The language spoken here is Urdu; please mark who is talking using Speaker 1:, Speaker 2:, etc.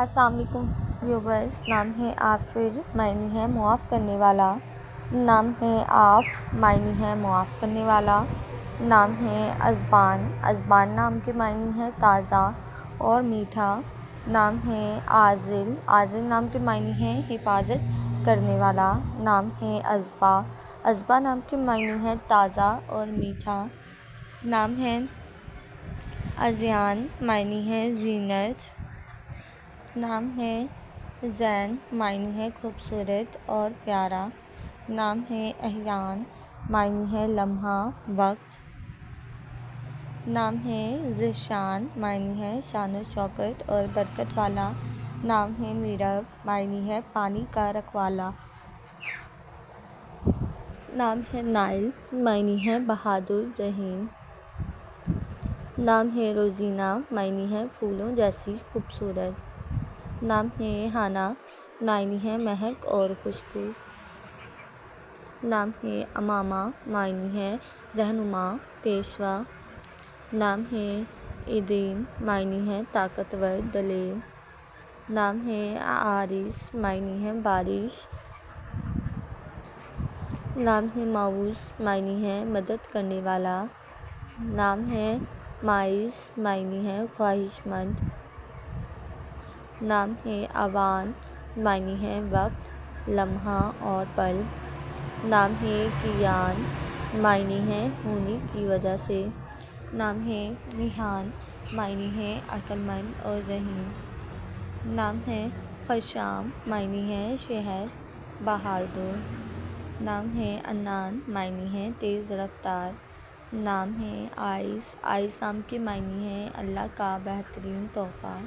Speaker 1: السلام علیکم ویورز. نام ہے آفر، معنی ہے معاف کرنے والا. نام ہے آف، معنی ہے معاف کرنے والا. نام ہے ازبان، ازبان نام کے معنی ہے تازہ اور میٹھا. نام ہے عازل، عازل نام کے معنی ہے حفاظت کرنے والا. نام ہے ازبا، ازبا نام کے معنی ہے تازہ اور میٹھا. نام ہے ازیان، معنی ہے زینت. نام ہے زین، معنی ہے خوبصورت اور پیارا. نام ہے احیان، معنی ہے لمحہ، وقت. نام ہے ذیشان، معنی ہے شان و شوکت اور برکت والا. نام ہے میرب، معنی ہے پانی کا رکھوالا. نام ہے نائل، معنی ہے بہادر، ذہین. نام ہے روزینہ، معنی ہے پھولوں جیسی خوبصورت. نام ہے ہانا، معنی ہے مہک اور خوشبو. نام ہے امامہ، معنی ہے رہنما، پیشوا. نام ہے ایدین، معنی ہے طاقتور، دلیر. نام ہے عارس، معنی ہے بارش. نام ہے معوذ، معنی ہے مدد کرنے والا. نام ہے مائز، معنی ہے خواہش مند. نام ہے اوان، معنی ہے وقت، لمحہ اور پل. نام ہے کیان، معنی ہے ہونے کی وجہ سے. نام ہے نیحان، معنی ہے عقل مند اور ذہین. نام ہے خشام، معنی ہے شہر، بہادر. نام ہے انان، معنی ہے تیز رفتار. نام ہے آئس، آئس نام کے معنی ہے اللہ کا بہترین تحفہ.